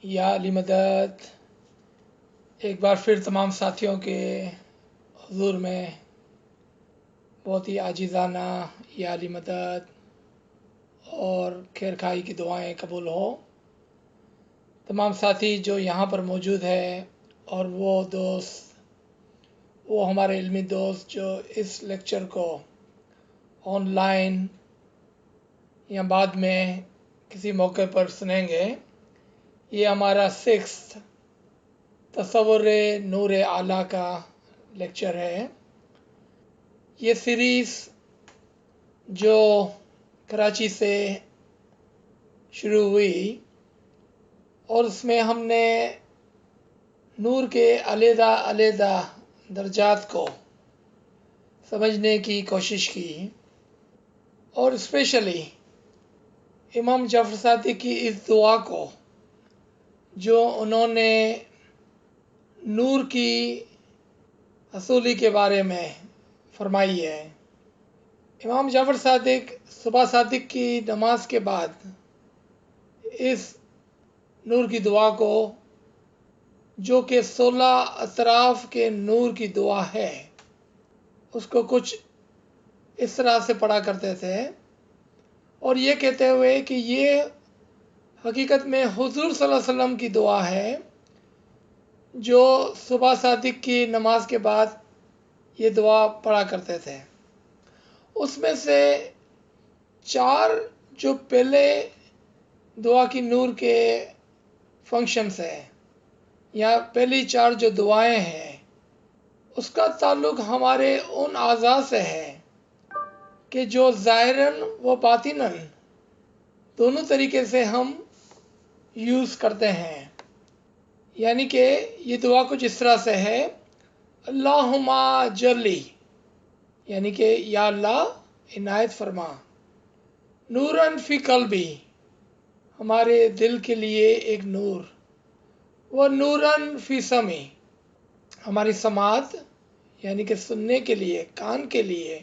یا علی مدد ایک بار پھر تمام ساتھیوں کے حضور میں بہت ہی عاجزانہ یا علی مدد اور خیر خواہی کی دعائیں قبول ہو۔ تمام ساتھی جو یہاں پر موجود ہے اور وہ دوست، وہ ہمارے علمی دوست جو اس لیکچر کو آن لائن یا بعد میں کسی موقع پر سنیں گے، یہ ہمارا 6 تصور نور اعلیٰ کا لیکچر ہے۔ یہ سیریز جو کراچی سے شروع ہوئی اور اس میں ہم نے نور کے علیحدہ علیحدہ درجات کو سمجھنے کی کوشش کی، اور اسپیشلی امام جعفر صادق کی اس دعا کو جو انہوں نے نور کی حصولی کے بارے میں فرمائی ہے۔ امام جعفر صادق صبح صادق کی نماز کے بعد اس نور کی دعا کو، جو کہ 16 اطراف کے نور کی دعا ہے، اس کو کچھ اس طرح سے پڑھا کرتے تھے، اور یہ کہتے ہوئے کہ یہ حقیقت میں حضور صلی اللہ علیہ وسلم کی دعا ہے جو صبح صادق کی نماز کے بعد یہ دعا پڑھا کرتے تھے۔ اس میں سے 4 جو پہلے دعا کی نور کے فنکشنز ہیں، یا پہلی 4 جو دعائیں ہیں، اس کا تعلق ہمارے ان اعضاء سے ہے کہ جو ظاہراً و باطناً دونوں طریقے سے ہم یوز کرتے ہیں۔ یعنی کہ یہ دعا کچھ اس طرح سے ہے: اللہم جلی، یعنی کہ یا اللہ عنایت فرما، نوراً فی قلبی، ہمارے دل کے لیے ایک نور، و نوراً فی سمعی، ہماری سماعت یعنی کہ سننے کے لیے، کان کے لیے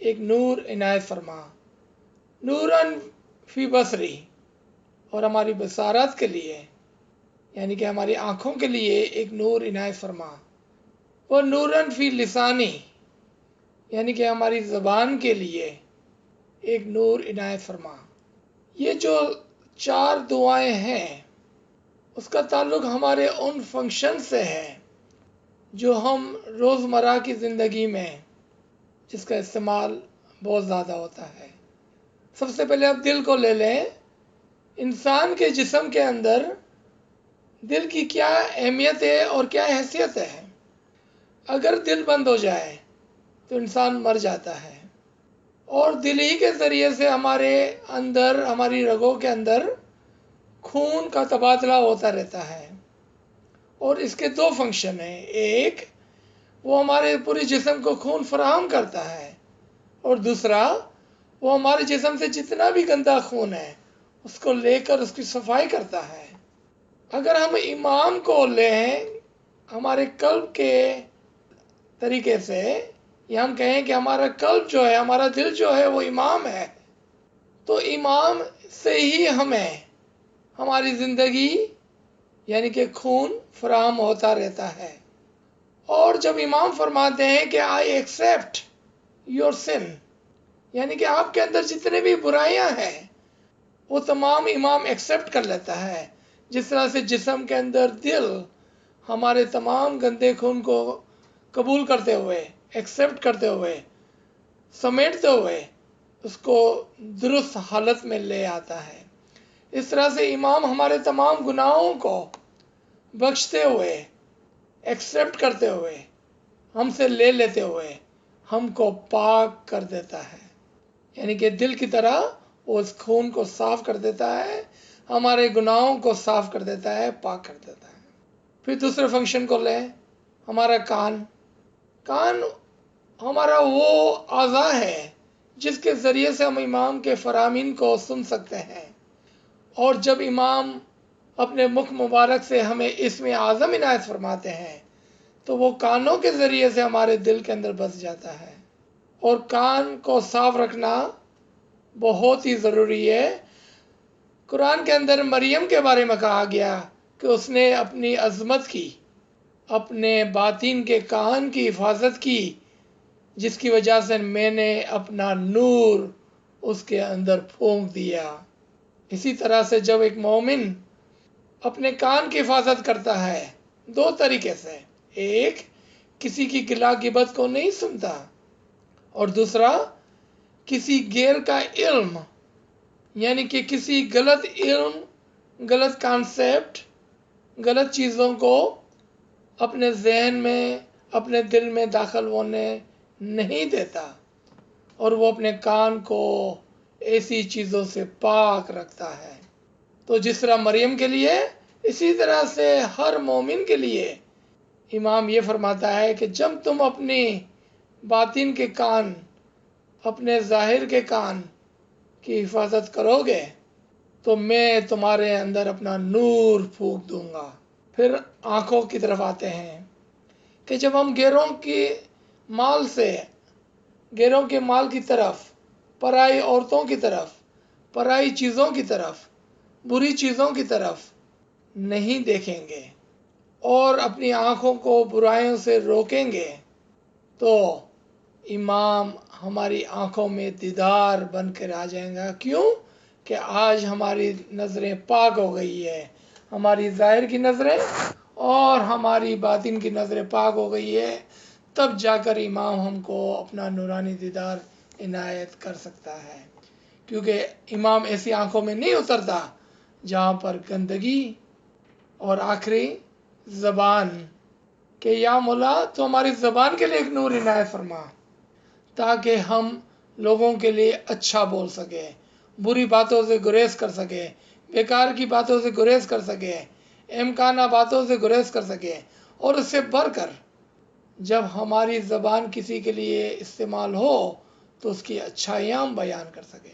ایک نور عنایت فرما، نوراً فی بصری، اور ہماری بصارت کے لیے یعنی کہ ہماری آنکھوں کے لیے ایک نور عنایت فرما، وہ نوراً فی لسانی، یعنی کہ ہماری زبان کے لیے ایک نور عنایت فرما۔ یہ جو 4 دعائیں ہیں، اس کا تعلق ہمارے ان فنکشن سے ہے جو ہم روزمرہ کی زندگی میں جس کا استعمال بہت زیادہ ہوتا ہے۔ سب سے پہلے آپ دل کو لے لیں۔ انسان کے جسم کے اندر دل کی کیا اہمیت ہے اور کیا حیثیت ہے؟ اگر دل بند ہو جائے تو انسان مر جاتا ہے، اور دل ہی کے ذریعے سے ہمارے اندر، ہماری رگوں کے اندر خون کا تبادلہ ہوتا رہتا ہے، اور اس کے 2 فنکشن ہیں۔ ایک، وہ ہمارے پورے جسم کو خون فراہم کرتا ہے، اور دوسرا، وہ ہمارے جسم سے جتنا بھی گندا خون ہے اس کو لے کر اس کی صفائی کرتا ہے۔ اگر ہم امام کو لیں ہمارے قلب کے طریقے سے، یا ہم کہیں کہ ہمارا قلب جو ہے، ہمارا دل جو ہے وہ امام ہے، تو امام سے ہی ہمیں ہماری زندگی یعنی کہ خون فراہم ہوتا رہتا ہے۔ اور جب امام فرماتے ہیں کہ آئی ایکسیپٹ یور سن، یعنی کہ آپ کے اندر جتنے بھی برائیاں ہیں وہ تمام امام ایکسیپٹ کر لیتا ہے۔ جس طرح سے جسم کے اندر دل ہمارے تمام گندے خون کو قبول کرتے ہوئے، ایکسیپٹ کرتے ہوئے، سمیٹتے ہوئے اس کو درست حالت میں لے آتا ہے، اس طرح سے امام ہمارے تمام گناہوں کو بخشتے ہوئے، ایکسیپٹ کرتے ہوئے، ہم سے لے لیتے ہوئے ہم کو پاک کر دیتا ہے۔ یعنی کہ دل کی طرح وہ اس خون کو صاف کر دیتا ہے، ہمارے گناہوں کو صاف کر دیتا ہے، پاک کر دیتا ہے۔ پھر دوسرے فنکشن کو لیں، ہمارا کان۔ کان ہمارا وہ اعضاء ہے جس کے ذریعے سے ہم امام کے فرامین کو سن سکتے ہیں، اور جب امام اپنے مکھ مبارک سے ہمیں اسم اعظم عنایت فرماتے ہیں تو وہ کانوں کے ذریعے سے ہمارے دل کے اندر بس جاتا ہے، اور کان کو صاف رکھنا بہت ہی ضروری ہے۔ قرآن کے اندر مریم کے بارے میں کہا گیا کہ اس نے اپنی عظمت کی، اپنے باطن کے کان کی حفاظت کی، جس کی وجہ سے میں نے اپنا نور اس کے اندر پھونک دیا۔ اسی طرح سے جب ایک مومن اپنے کان کی حفاظت کرتا ہے دو طریقے سے، ایک کسی کی گلا غیبت کو نہیں سنتا، اور دوسرا کسی غیر کا علم، یعنی کہ کسی غلط علم، غلط کانسیپٹ، غلط چیزوں کو اپنے ذہن میں، اپنے دل میں داخل ہونے نہیں دیتا، اور وہ اپنے کان کو ایسی چیزوں سے پاک رکھتا ہے۔ تو جس طرح مریم کے لیے، اسی طرح سے ہر مومن کے لیے امام یہ فرماتا ہے کہ جب تم اپنی باطن کے کان، اپنے ظاہر کے کان کی حفاظت کرو گے تو میں تمہارے اندر اپنا نور پھونک دوں گا۔ پھر آنکھوں کی طرف آتے ہیں کہ جب ہم غیروں کے مال کی طرف، پرائی عورتوں کی طرف، پرائی چیزوں کی طرف، بری چیزوں کی طرف نہیں دیکھیں گے اور اپنی آنکھوں کو برائیوں سے روکیں گے، تو امام ہماری آنکھوں میں دیدار بن کر آ جائیں گا۔ کیوں کہ آج ہماری نظریں پاک ہو گئی ہے، ہماری ظاہر کی نظریں اور ہماری باطن کی نظریں پاک ہو گئی ہے، تب جا کر امام ہم کو اپنا نورانی دیدار عنایت کر سکتا ہے۔ کیونکہ امام ایسی آنکھوں میں نہیں اترتا جہاں پر گندگی، اور آخری زبان، کہ یا مولا تو ہماری زبان کے لیے ایک نور عنایت فرما، تاکہ ہم لوگوں کے لیے اچھا بول سکے، بری باتوں سے گریز کر سکے، بیکار کی باتوں سے گریز کر سکے، امکانہ باتوں سے گریز کر سکے، اور اس سے بڑھ کر جب ہماری زبان کسی کے لیے استعمال ہو تو اس کی اچھائیاں ہم بیان کر سکیں،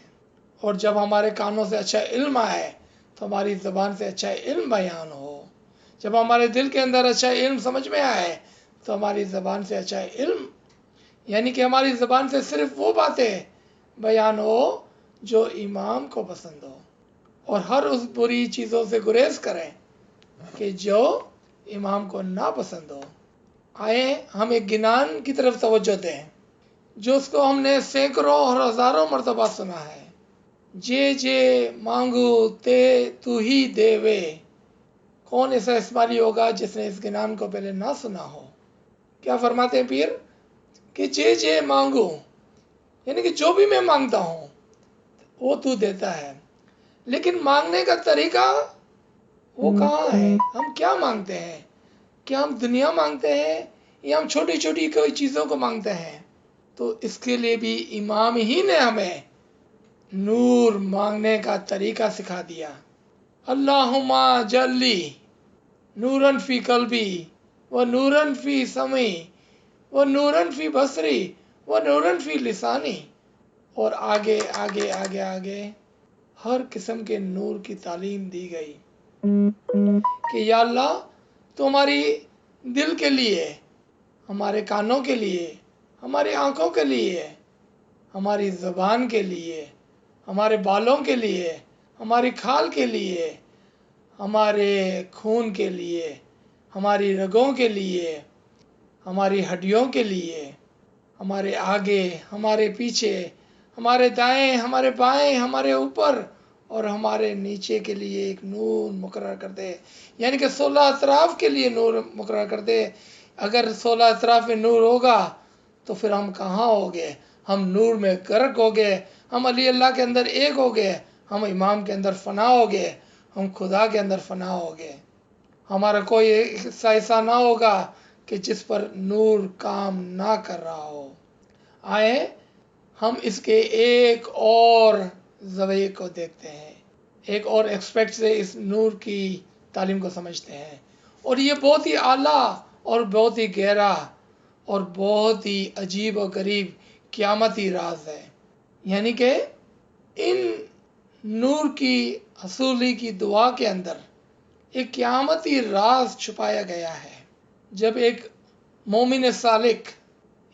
اور جب ہمارے کانوں سے اچھا علم آئے تو ہماری زبان سے اچھا علم بیان ہو، جب ہمارے دل کے اندر اچھا علم سمجھ میں آئے تو ہماری زبان سے اچھا علم، یعنی کہ ہماری زبان سے صرف وہ باتیں بیان ہو جو امام کو پسند ہو، اور ہر اس بری چیزوں سے گریز کریں کہ جو امام کو ناپسند ہو۔ آئیں ہم ایک گنان کی طرف توجہ دیں جو اس کو ہم نے سینکڑوں اور ہزاروں مرتبہ سنا ہے۔ جے جے مانگو تے تو ہی دے وے۔ کون ایسا اسماعیلی ہوگا جس نے اس گنان کو پہلے نہ سنا ہو؟ کیا فرماتے ہیں پیر؟ کہ جے جے مانگو، یعنی کہ جو بھی میں مانگتا ہوں وہ تو دیتا ہے، لیکن مانگنے کا طریقہ وہ کہاں ہے؟ ہم کیا مانگتے ہیں؟ کیا ہم دنیا مانگتے ہیں یا ہم چھوٹی چھوٹی کوئی چیزوں کو مانگتے ہیں؟ تو اس کے لیے بھی امام ہی نے ہمیں نور مانگنے کا طریقہ سکھا دیا۔ اللہم جلی نورن فی قلبی و نورن فی سمعی و نورن فی بصری و نورن فی لسانی، اور آگے آگے آگے آگے ہر قسم کے نور کی تعلیم دی گئی کہ یا اللہ تو ہماری دل کے لیے، ہمارے کانوں کے لیے، ہماری آنکھوں کے لیے، ہماری زبان کے لیے، ہمارے بالوں کے لیے، ہماری کھال کے لیے، ہمارے خون کے لیے، ہماری رگوں کے لیے، ہماری ہڈیوں کے لیے، ہمارے آگے، ہمارے پیچھے، ہمارے دائیں، ہمارے بائیں، ہمارے اوپر اور ہمارے نیچے کے لیے ایک نور مقرر کر دے، یعنی کہ 16 اطراف کے لیے نور مقرر کر دے۔ اگر 16 اطراف میں نور ہوگا تو پھر ہم کہاں ہو گئے؟ ہم نور میں غرق ہو گئے، ہم علی اللہ کے اندر ایک ہو گئے، ہم امام کے اندر فنا ہو گئے، ہم خدا کے اندر فنا ہو گئے۔ ہمارا کوئی حصہ ایسا نہ ہوگا کہ جس پر نور کام نہ کر رہا ہو۔ آئیں ہم اس کے ایک اور زاویے کو دیکھتے ہیں، ایک اور ایکسپیکٹ سے اس نور کی تعلیم کو سمجھتے ہیں، اور یہ بہت ہی اعلیٰ اور بہت ہی گہرا اور بہت ہی عجیب و غریب قیامتی راز ہے۔ یعنی کہ ان نور کی حصولی کی دعا کے اندر ایک قیامتی راز چھپایا گیا ہے۔ جب ایک مومن سالک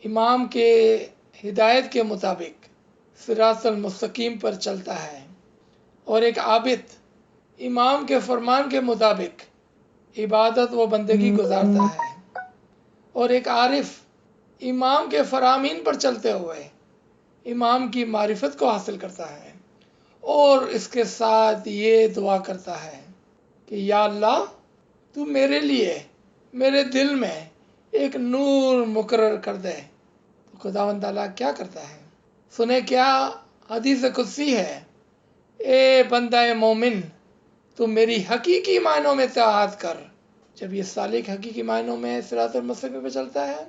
امام کے ہدایت کے مطابق صراط المستقیم پر چلتا ہے، اور ایک عابد امام کے فرمان کے مطابق عبادت و بندگی گزارتا ہے، اور ایک عارف امام کے فرامین پر چلتے ہوئے امام کی معرفت کو حاصل کرتا ہے، اور اس کے ساتھ یہ دعا کرتا ہے کہ یا اللہ تو میرے لیے میرے دل میں ایک نور مقرر کر دے۔ تو خداوند تعالیٰ کیا کرتا ہے؟ سنیں کیا حدیث قدسی ہے، اے بندہ مومن تو میری حقیقی معنوں میں اطاعت کر۔ جب یہ سالک حقیقی معنوں میں صراط المستقیم پہ چلتا ہے،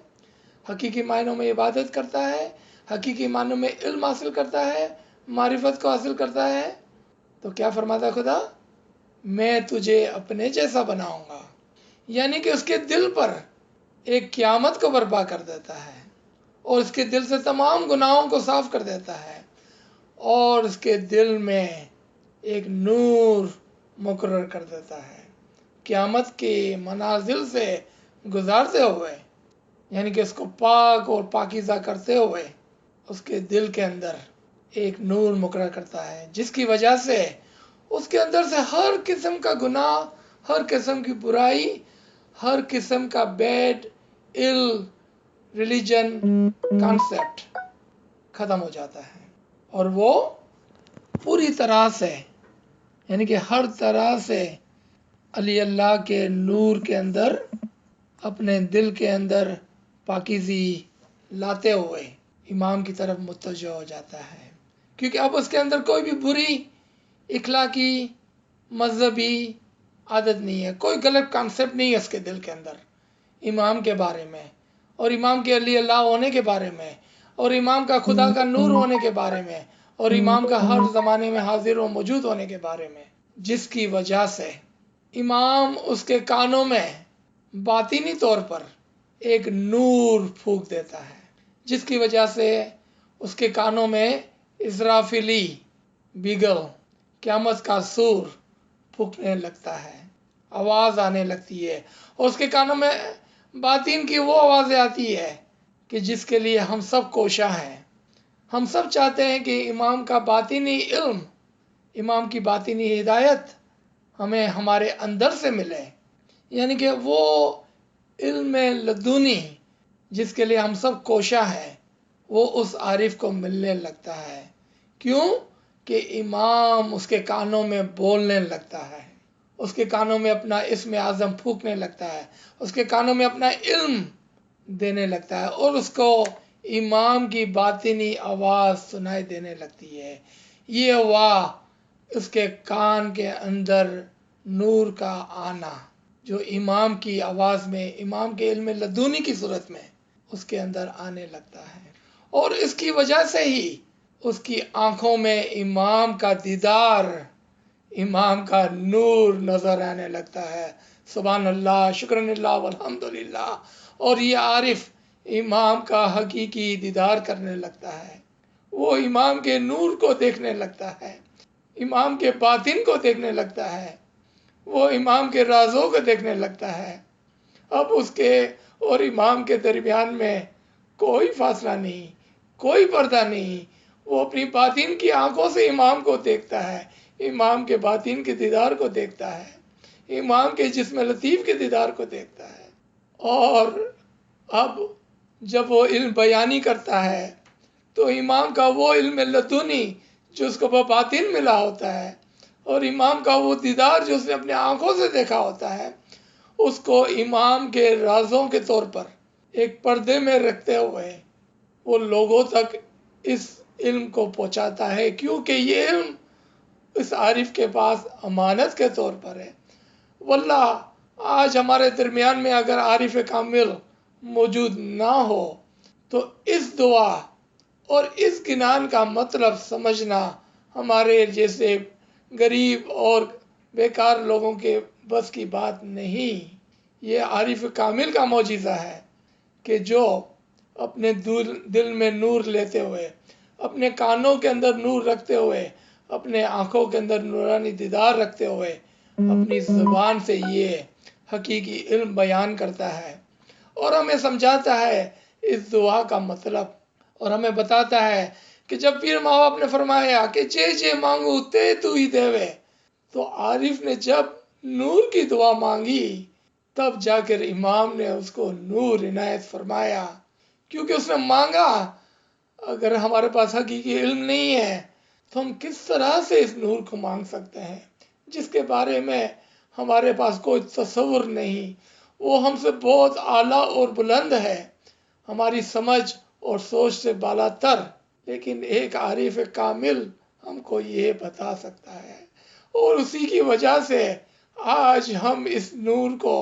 حقیقی معنوں میں عبادت کرتا ہے، حقیقی معنوں میں علم حاصل کرتا ہے، معرفت کو حاصل کرتا ہے، تو کیا فرماتا ہے خدا؟ میں تجھے اپنے جیسا بناؤں گا۔ یعنی کہ اس کے دل پر ایک قیامت کو برپا کر دیتا ہے، اور اس کے دل سے تمام گناہوں کو صاف کر دیتا ہے، اور اس کے دل میں ایک نور مقرر کر دیتا ہے۔ قیامت کے منازل سے گزارتے ہوئے، یعنی کہ اس کو پاک اور پاکیزہ کرتے ہوئے، اس کے دل کے اندر ایک نور مقرر کرتا ہے، جس کی وجہ سے اس کے اندر سے ہر قسم کا گناہ، ہر قسم کی برائی، ہر قسم کا بیڈ ریلیجن کانسیپٹ ختم ہو جاتا ہے، اور وہ پوری طرح سے، یعنی کہ ہر طرح سے علی اللہ کے نور کے اندر اپنے دل کے اندر پاکیزی لاتے ہوئے امام کی طرف متوجہ ہو جاتا ہے، کیونکہ اب اس کے اندر کوئی بھی بری اخلاقی مذہبی عادت نہیں ہے، کوئی غلط کانسیپٹ نہیں ہے اس کے دل کے اندر امام کے بارے میں، اور امام کے علی اللہ ہونے کے بارے میں، اور امام کا خدا کا نور ہونے کے بارے میں، اور امام کا ہر زمانے میں حاضر و موجود ہونے کے بارے میں، جس کی وجہ سے امام اس کے کانوں میں باطنی طور پر ایک نور پھونک دیتا ہے، جس کی وجہ سے اس کے کانوں میں اسرافیلی بیگل قیامت کا سور پھونکنے لگتا ہے، آواز آنے لگتی ہے، اور اس کے کانوں میں باطن کی وہ آوازیں آتی ہے کہ جس کے لیے ہم سب کوشاں ہیں۔ ہم سب چاہتے ہیں کہ امام کا باطنی علم، امام کی باطنی ہدایت ہمیں ہمارے اندر سے ملے، یعنی کہ وہ علم لدنی جس کے لیے ہم سب کوشاں ہیں، وہ اس عارف کو ملنے لگتا ہے۔ کیوں؟ کہ امام اس کے کانوں میں بولنے لگتا ہے، اس کے کانوں میں اپنا اسم اعظم پھونکنے لگتا ہے، اس کے کانوں میں اپنا علم دینے لگتا ہے، اور اس کو امام کی باطنی آواز سنائی دینے لگتی ہے۔ یہ ہوا اس کے کان کے اندر نور کا آنا، جو امام کی آواز میں، امام کے علم لدنی کی صورت میں اس کے اندر آنے لگتا ہے، اور اس کی وجہ سے ہی اس کی آنکھوں میں امام کا دیدار، امام کا نور نظر آنے لگتا ہے۔ سبحان اللہ، شکرن اللہ والحمدللہ، اور یہ عارف امام کا حقیقی دیدار کرنے لگتا ہے، وہ امام کے نور کو دیکھنے لگتا ہے، امام کے باطن کو دیکھنے لگتا ہے، وہ امام کے رازوں کو دیکھنے لگتا ہے۔ اب اس کے اور امام کے درمیان میں کوئی فاصلہ نہیں، کوئی پردہ نہیں، وہ اپنی باطن کی آنکھوں سے امام کو دیکھتا ہے، امام کے باطن کے دیدار کو دیکھتا ہے، امام کے جسم لطیف کے دیدار کو دیکھتا ہے۔ اور اب جب وہ علم بیانی کرتا ہے تو امام کا وہ علم لدنی جو اس کو باطن ملا ہوتا ہے، اور امام کا وہ دیدار جو اس نے اپنے آنکھوں سے دیکھا ہوتا ہے، اس کو امام کے رازوں کے طور پر ایک پردے میں رکھتے ہوئے وہ لوگوں تک اس علم کو پہنچاتا ہے، کیونکہ یہ علم اس عارف کے پاس امانت کے طور پر ہے۔ واللہ آج ہمارے درمیان میں اگر عارف کامل موجود نہ ہو تو اس دعا اور اس گنان کا مطلب سمجھنا ہمارے جیسے غریب اور بیکار لوگوں کے بس کی بات نہیں۔ یہ عارف کامل کا معجزہ ہے کہ جو اپنے دل میں نور لیتے ہوئے، اپنے کانوں کے اندر نور رکھتے ہوئے، اپنے آنکھوں کے اندر نورانی دیدار رکھتے ہوئے اپنی زبان سے یہ حقیقی علم بیان کرتا ہے، اور ہمیں سمجھاتا ہے اس دعا کا مطلب، اور ہمیں بتاتا ہے کہ جب پیر ماں باپ نے فرمایا کہ جے جے مانگو تے تو ہی دے وے، تو عارف نے جب نور کی دعا مانگی، تب جا کر امام نے اس کو نور عنایت فرمایا، کیونکہ اس نے مانگا۔ اگر ہمارے پاس حقیقی علم نہیں ہے تو ہم کس طرح سے اس نور کو مانگ سکتے ہیں جس کے بارے میں ہمارے پاس کوئی تصور نہیں؟ وہ ہم سے بہت اعلیٰ اور بلند ہے، ہماری سمجھ اور سوچ سے بالا تر، لیکن ایک عارف کامل ہم کو یہ بتا سکتا ہے، اور اسی کی وجہ سے آج ہم اس نور کو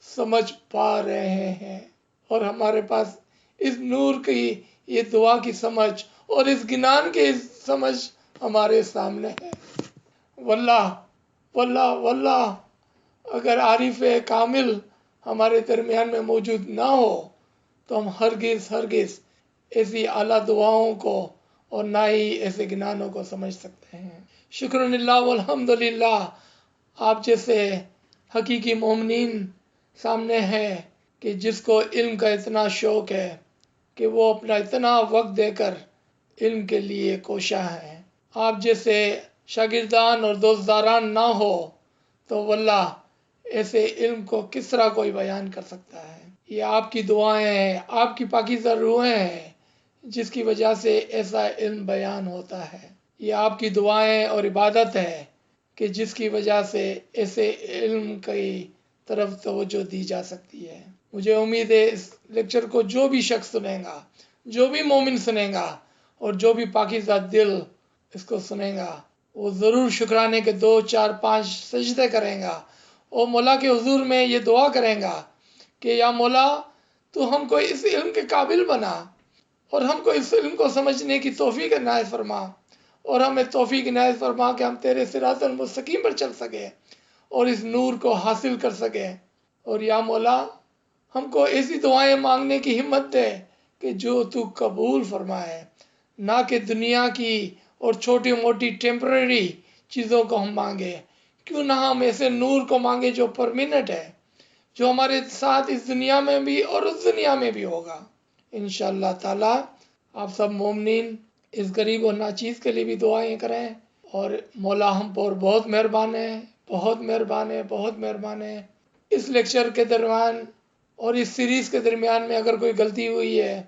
سمجھ پا رہے ہیں، اور ہمارے پاس اس نور کی یہ دعا کی سمجھ اور اس گنان کی سمجھ ہمارے سامنے ہے۔ واللہ واللہ واللہ اگر عارف کامل ہمارے درمیان میں موجود نہ ہو تو ہم ہرگز ہرگز ایسی اعلیٰ دعاؤں کو اور نہ ہی ایسے گنانوں کو سمجھ سکتے ہیں۔ شکر للہ والحمد للہ، آپ جیسے حقیقی مومنین سامنے ہے کہ جس کو علم کا اتنا شوق ہے کہ وہ اپنا اتنا وقت دے کر علم کے لیے کوشاں ہے۔ آپ جیسے شاگردان اور دوستداران نہ ہو تو واللہ ایسے علم کو کس طرح کوئی بیان کر سکتا ہے؟ یہ آپ کی دعائیں ہیں، آپ کی پاکیزہ روحیں ہیں جس کی وجہ سے ایسا علم بیان ہوتا ہے۔ یہ آپ کی دعائیں اور عبادت ہے کہ جس کی وجہ سے ایسے علم کی طرف توجہ دی جا سکتی ہے۔ مجھے امید ہے اس لیکچر کو جو بھی شخص سنے گا، جو بھی مومن سنے گا اور جو بھی پاکیزہ دل اس کو سنے گا، وہ ضرور شکرانے کے 2 4 5 سجدے کریں گا اور مولا کے حضور میں یہ دعا کریں گا کہ یا مولا تو ہم کو اس علم کے قابل بنا اور ہم کو اس علم کو سمجھنے کی توفیق عنایت فرما، اور ہمیں توفیق عنایت فرما کہ ہم تیرے صراط المستقیم پر چل سکیں اور اس نور کو حاصل کر سکیں۔ اور یا مولا ہم کو ایسی دعائیں مانگنے کی ہمت دے کہ جو تو قبول فرمائے، نہ کہ دنیا کی اور چھوٹی موٹی ٹیمپرری چیزوں کو ہم مانگے۔ کیوں نہ ہم ایسے نور کو مانگے جو پرمیننٹ ہے، جو ہمارے ساتھ اس دنیا میں بھی اور اس دنیا میں بھی ہوگا۔ انشاءاللہ تعالی آپ سب مومنین اس غریب و ناچیز کے لیے بھی دعائیں کریں، اور مولا ہم پر بہت مہربان ہے، بہت مہربان ہے، بہت مہربان ہے۔ اس لیکچر کے درمیان اور اس سیریز کے درمیان میں اگر کوئی غلطی ہوئی ہے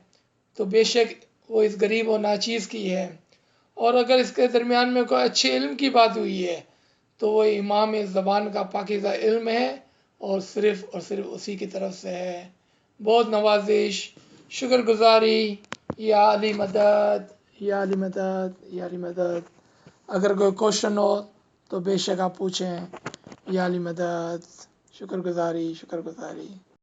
تو بے شک وہ اس غریب و ناچیز کی ہے، اور اگر اس کے درمیان میں کوئی اچھے علم کی بات ہوئی ہے تو وہ امام زبان کا پاکیزہ علم ہے اور صرف اسی کی طرف سے ہے۔ بہت نوازش، شکر گزاری، یا علی مدد، یا علی مدد، یا علی مدد۔ اگر کوئی کوشچن ہو تو بے شک آپ پوچھیں۔ یا علی مدد، شکر گزاری، شکر گزاری۔